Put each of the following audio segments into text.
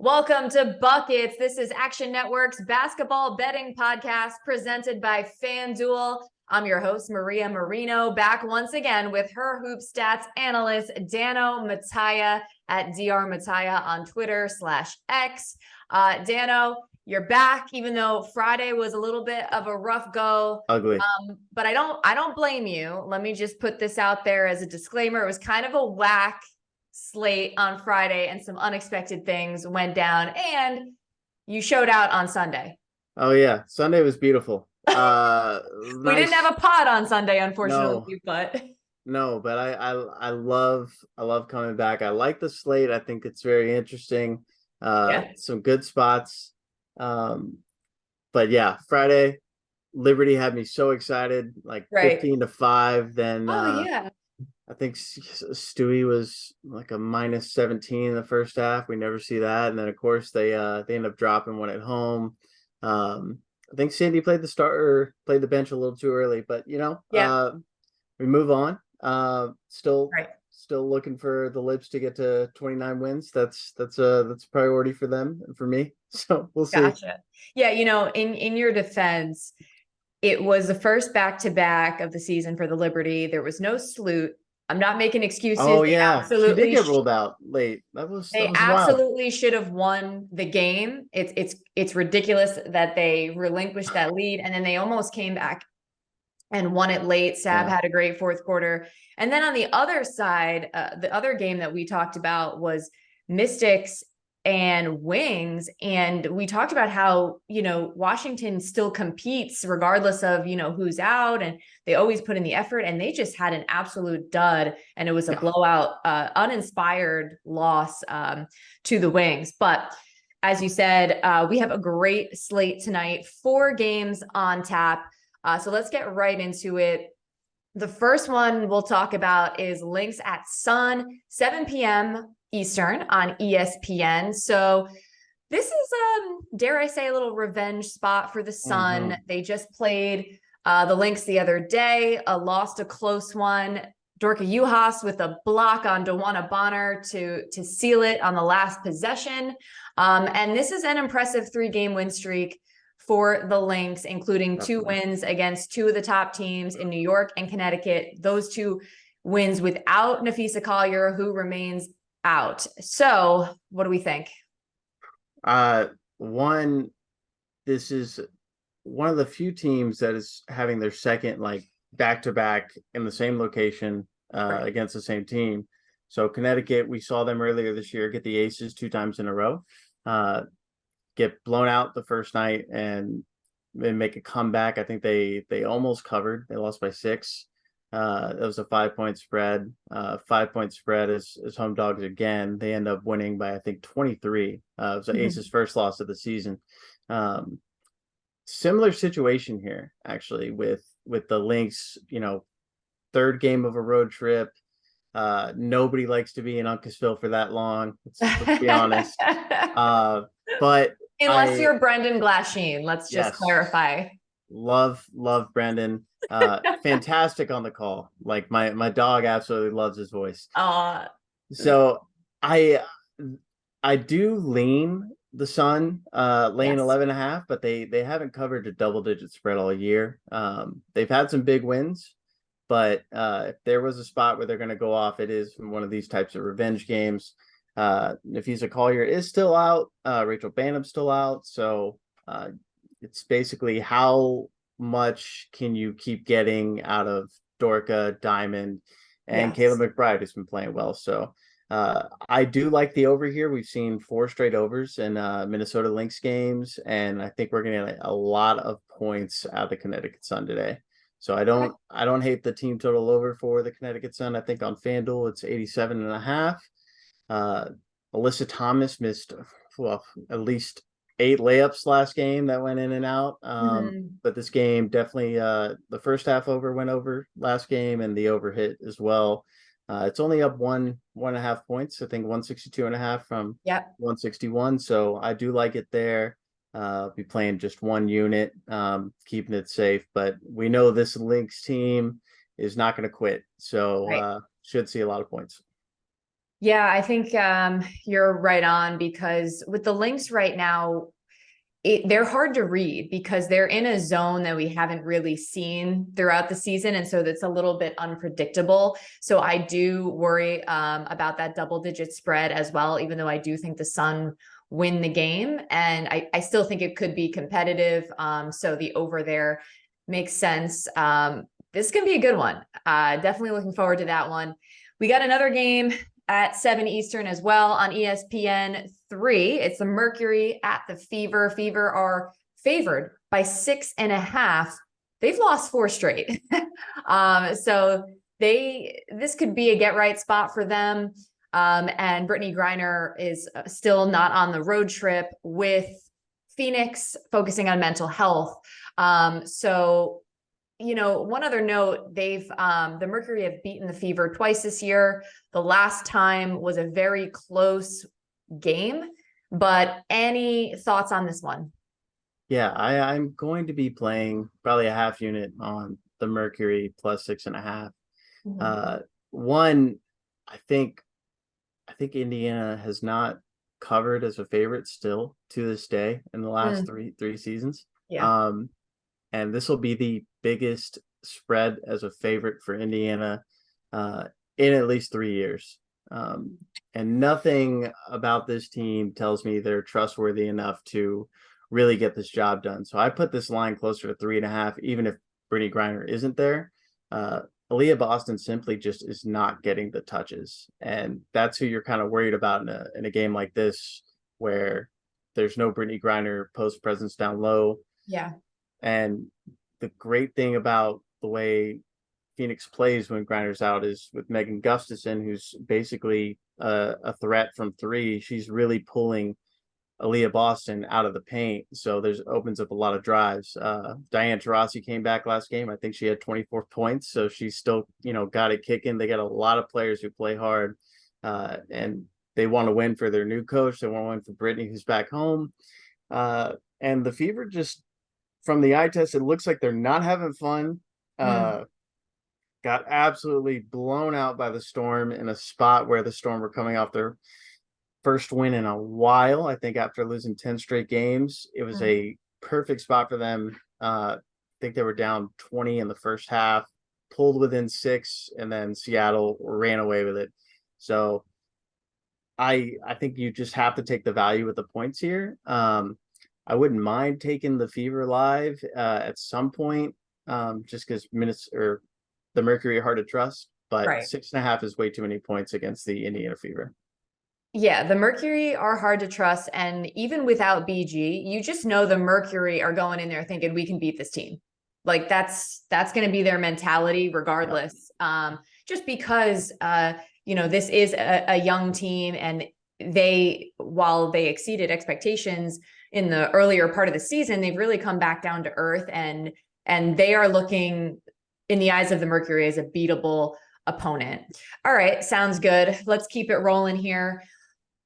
Welcome to Buckets. This is Action Network's basketball betting podcast presented by FanDuel. I'm your host, Maria Marino, back once again with her hoop stats analyst, Dano Mataya at drmataya on Twitter /X. Dano, you're back, even though Friday was a little bit of a rough go. Ugly. But I don't blame you. Let me just put this out there as a disclaimer. It was kind of a whack slate on Friday and some unexpected things went down, and you showed out on Sunday. Oh yeah, Sunday was beautiful. We didn't have a pod on Sunday, unfortunately. But I love coming back. I like the slate. I think it's very interesting. Some good spots. But yeah, Friday Liberty had me so excited, like 15-5. Then I think Stewie was like a -17 in the first half. We never see that. And then of course they end up dropping one at home. I think Sandy played the bench a little too early, but we move on. Still looking for the Libs to get to 29 wins. That's a priority for them and for me. So we'll see. Gotcha. Yeah, in your defense, it was the first back-to-back of the season for the Liberty. There was no Sloot. I'm not making excuses. Oh yeah, she did get ruled out late. That was absolutely should have won the game. It's ridiculous that they relinquished that lead, and then they almost came back and won it late. Sab had a great fourth quarter, and then on the other side, the other game that we talked about was Mystics and Wings, and we talked about how Washington still competes regardless of who's out, and they always put in the effort, and they just had an absolute dud, and it was a blowout, uninspired loss to the Wings. But as you said, we have a great slate tonight, 4 games on tap, so let's get right into it. The first one we'll talk about is Lynx at Sun, 7 p.m. Eastern on ESPN. So this is, dare I say, a little revenge spot for the Sun. Mm-hmm. They just played the Lynx the other day, lost a close one. Dorka Juhas with a block on Wnba Bonner to seal it on the last possession. And this is an impressive 3-game win streak for the Lynx, including 2 wins against 2 of the top teams in New York and Connecticut. Those 2 wins without Napheesa Collier, who remains out. So what do we think? This is one of the few teams that is having their second back-to-back in the same location against the same team. So Connecticut, we saw them earlier this year get the aces 2 times in a row, get blown out the first night and then make a comeback. I think they almost covered. They lost by 6. It was a 5-point spread. 5-point spread is home dogs again. They end up winning by I think 23. It was Ace's first loss of the season. Similar situation here actually with the Lynx. 3rd game of a road trip. Nobody likes to be in Uncasville for that long. Let's be honest. But unless you're Brendan Glasheen, let's just clarify. Love Brendan. Fantastic on the call. Like my dog absolutely loves his voice. So I do lean the Sun, laying 11.5, but they haven't covered a double-digit spread all year. They've had some big wins, but if there was a spot where they're going to go off, it is in one of these types of revenge games. Napheesa Collier is still out. Rachel Banham's still out. So it's basically how much can you keep getting out of Dorka, Diamond, and Kayla McBride, who's been playing well. So I do like the over here. We've seen 4 straight overs in Minnesota Lynx games, and I think we're going to get a lot of points out of the Connecticut Sun today. So I don't hate the team total over for the Connecticut Sun. I think on FanDuel it's 87.5. Alyssa Thomas missed at least 8 layups last game that went in and out. But this game definitely, the first half over went over last game, and the over hit as well. It's only up 1.5 points. I think 162.5 from 161. So I do like it there. Be playing just 1 unit, keeping it safe. But we know this Lynx team is not going to quit. So should see a lot of points. Yeah, I think you're right on, because with the Lynx right now, they're hard to read because they're in a zone that we haven't really seen throughout the season. And so that's a little bit unpredictable. So I do worry about that double-digit spread as well, even though I do think the Sun win the game. And I still think it could be competitive. So the over there makes sense. This can be a good one. Definitely looking forward to that one. We got another game at 7 Eastern as well on ESPN3. It's the Mercury at the Fever. Fever are favored by 6.5. They've lost 4 straight. So this could be a get right spot for them. And Brittany Griner is still not on the road trip with Phoenix, focusing on mental health. So one other note, the Mercury have beaten the Fever twice this year. The last time was a very close game, but any thoughts on this one? Yeah, I'm going to be playing probably a half unit on the Mercury plus 6.5. One, I think Indiana has not covered as a favorite still to this day in the last three seasons. Yeah. And this will be the biggest spread as a favorite for Indiana in at least 3 years. And nothing about this team tells me they're trustworthy enough to really get this job done. So I put this line closer to 3.5, even if Brittany Griner isn't there. Aaliyah Boston simply just is not getting the touches. And that's who you're kind of worried about in a game like this, where there's no Brittany Griner post presence down low. Yeah. And the great thing about the way Phoenix plays when Griner's out is with Megan Gustafson, who's basically a threat from 3. She's really pulling Aaliyah Boston out of the paint. So there's opens up a lot of drives. Diane Taurasi came back last game. I think she had 24 points. So she's still, got it kicking. They got a lot of players who play hard. And they want to win for their new coach. They want to win for Brittany, who's back home. And the Fever just, from the eye test, it looks like they're not having fun. Got absolutely blown out by the Storm in a spot where the Storm were coming off their first win in a while. I think after losing 10 straight games, it was a perfect spot for them. I think they were down 20 in the first half, pulled within 6, and then Seattle ran away with it. So I think you just have to take the value with the points here. I wouldn't mind taking the Fever live at some point, just because minutes or the Mercury are hard to trust, but 6.5 is way too many points against the Indiana Fever. Yeah, the Mercury are hard to trust. And even without BG, you just know the Mercury are going in there thinking we can beat this team. Like that's going to be their mentality regardless. Yeah. Just because, this is a young team, and while they exceeded expectations in the earlier part of the season, they've really come back down to earth, and they are looking in the eyes of the Mercury as a beatable opponent. All right. Sounds good. Let's keep it rolling here.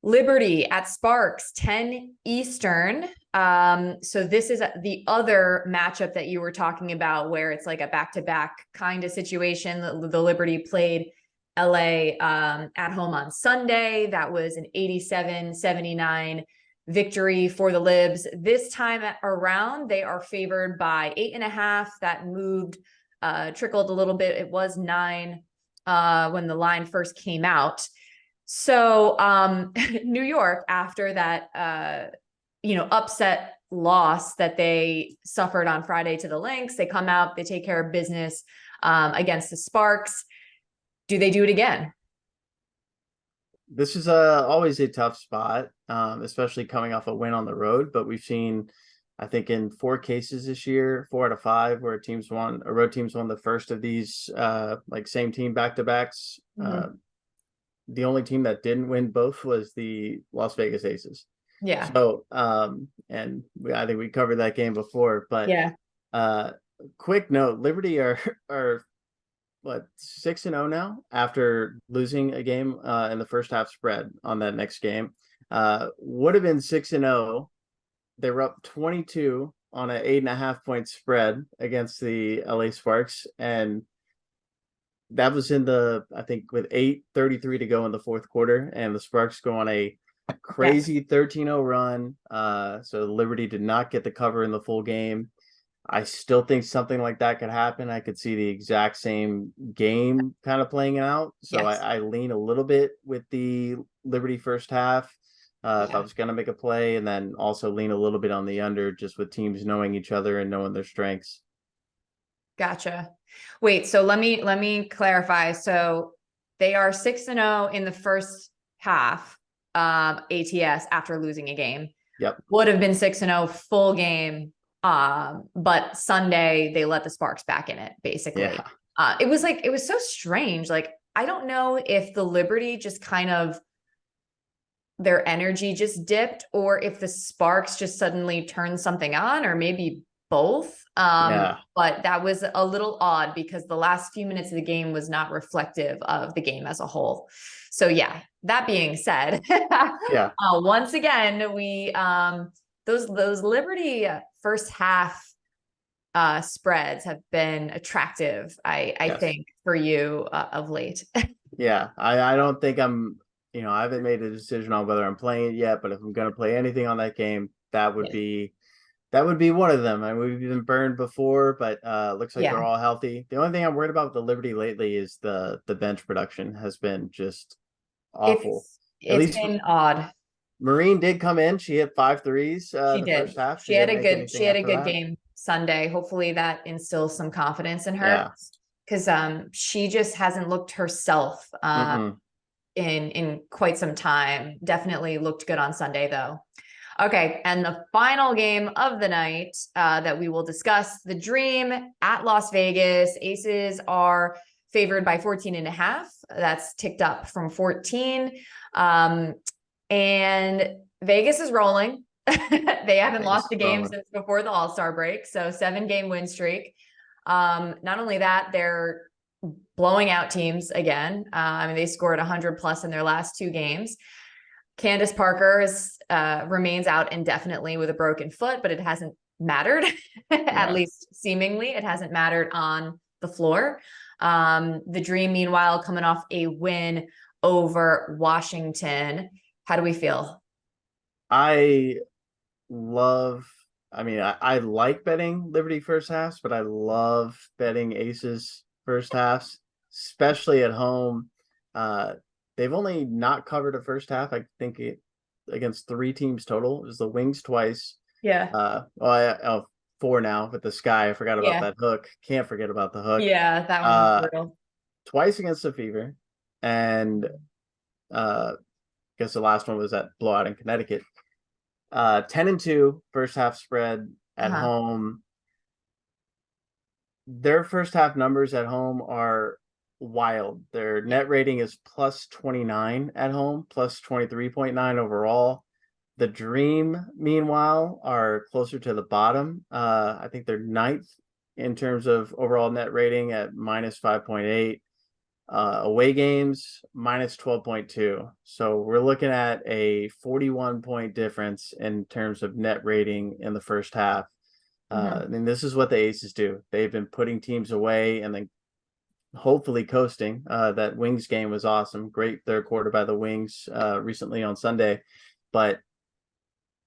Liberty at Sparks, 10 Eastern. So this is the other matchup that you were talking about, where it's like a back-to-back kind of situation. The Liberty played LA at home on Sunday. That was an 87-79 victory for the Libs. This time around, they are favored by 8.5. That moved, trickled a little bit. It was 9 when the line first came out. So New York, after that, upset loss that they suffered on Friday to the Lynx, they come out, they take care of business against the Sparks. Do they do it again? This is always a tough spot, especially coming off a win on the road. But we've seen, I think, in 4 cases this year, 4 out of 5, where road teams won the first of these same team back-to-backs. The only team that didn't win both was the Las Vegas Aces. Yeah. So, and I think we covered that game before, but quick note, Liberty are 6-0 now after losing a game in the first half spread on that next game. Would have been 6-0. They were up 22 on an 8.5 point spread against the LA Sparks, and that was in I think with 8:33 to go in the fourth quarter, and the Sparks go on a crazy 13-0 run. So Liberty did not get the cover in the full game. I still think something like that could happen. I could see the exact same game kind of playing out. So I lean a little bit with the Liberty first half. If I was going to make a play, and then also lean a little bit on the under, just with teams knowing each other and knowing their strengths. Gotcha. Wait, so let me clarify. So they are 6-0 in the first half, ATS, after losing a game. Yep. Would have been 6-0 full game. But Sunday they let the Sparks back in it, basically. Yeah. It was so strange. Like, I don't know if the Liberty just kind of, their energy just dipped, or if the Sparks just suddenly turned something on, or maybe both. But that was a little odd because the last few minutes of the game was not reflective of the game as a whole. So yeah, that being said, once again, we, those Liberty first half spreads have been attractive, I think, for you of late. Yeah, I don't think I haven't made a decision on whether I'm playing it yet, but if I'm going to play anything on that game, that would be one of them. I mean, we've been burned before, but looks like they're all healthy. The only thing I'm worried about with the Liberty lately is the bench production has been just awful. It's been odd. Marine did come in. She hit 5 threes first half. She had a good game Sunday. Hopefully that instills some confidence in her. Because she just hasn't looked herself in quite some time. Definitely looked good on Sunday though. Okay, and the final game of the night that we will discuss, the Dream at Las Vegas. Aces are favored by 14.5. That's ticked up from 14. And Vegas is rolling. They haven't lost a game since before the All-Star break. So 7-game win streak. Not only that, they're blowing out teams again. I mean, they scored 100 plus in their last 2 games. Candace Parker remains out indefinitely with a broken foot, but it hasn't mattered, at least seemingly. It hasn't mattered on the floor. The Dream, meanwhile, coming off a win over Washington. How do we feel? I like betting Liberty first halves, but I love betting Aces first halves, especially at home. They've only not covered a first half, I think, against 3 teams total. It was the Wings twice. 4 now with the Sky. I forgot about that hook. Can't forget about the hook. Yeah, that one was brutal. Twice against the Fever, and I guess the last one was that blowout in Connecticut. 10-2 first half spread at home. Their first half numbers at home are wild. Their net rating is plus 29 at home, plus 23.9 overall. The Dream, meanwhile, are closer to the bottom. I think they're 9th in terms of overall net rating at minus 5.8. Away games, minus 12.2. So we're looking at a 41-point difference in terms of net rating in the first half. I mean, this is what the Aces do. They've been putting teams away and then hopefully coasting. That Wings game was awesome. Great third quarter by the Wings recently on Sunday. But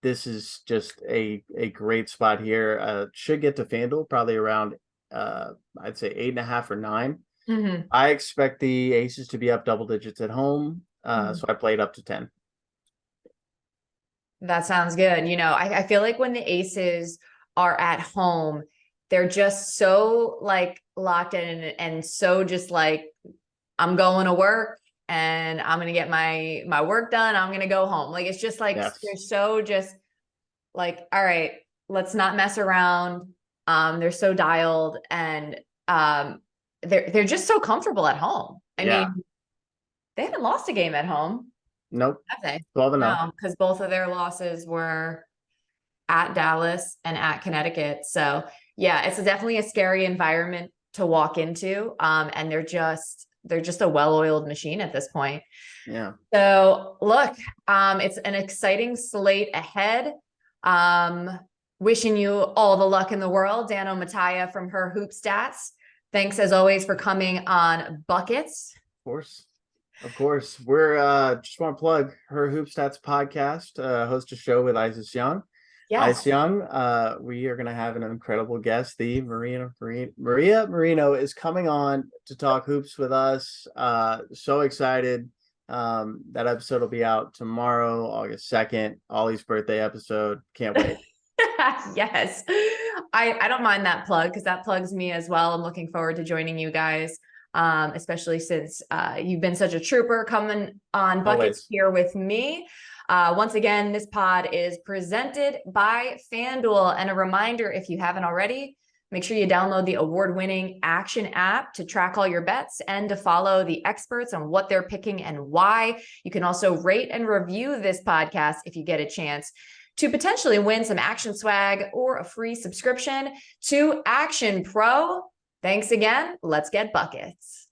this is just a great spot here. Should get to FanDuel probably around, I'd say 8.5 or 9. I expect the Aces to be up double digits at home. So I played up to 10. That sounds good. I feel like when the Aces are at home, they're just so like locked in and so just like, I'm going to work and I'm going to get my work done. I'm going to go home. Like, it's just like, they're so just like, all right, let's not mess around. They're so dialed, and they're just so comfortable at home. I mean, they haven't lost a game at home. Nope. Have they? 12-0. No, because both of their losses were at Dallas and at Connecticut. So yeah, it's definitely a scary environment to walk into. And they're just a well-oiled machine at this point. Yeah. So look, it's an exciting slate ahead. Wishing you all the luck in the world, Dano Mataya from Her Hoop Stats. Thanks as always for coming on Buckets. Of course. We're just want to plug her Hoop Stats podcast, host a show with Isis Young. Yes. Isis Young, we are going to have an incredible guest. The Maria Marino is coming on to talk hoops with us. So excited. That episode will be out tomorrow, August 2nd, Ollie's birthday episode. Can't wait. Yes. I don't mind that plug because that plugs me as well. I'm looking forward to joining you guys, especially since you've been such a trooper coming on Buckets here with me. Once again, this pod is presented by FanDuel. And a reminder, if you haven't already, make sure you download the award-winning Action app to track all your bets and to follow the experts on what they're picking and why. You can also rate and review this podcast if you get a chance to potentially win some Action swag or a free subscription to Action Pro. Thanks again. Let's get buckets.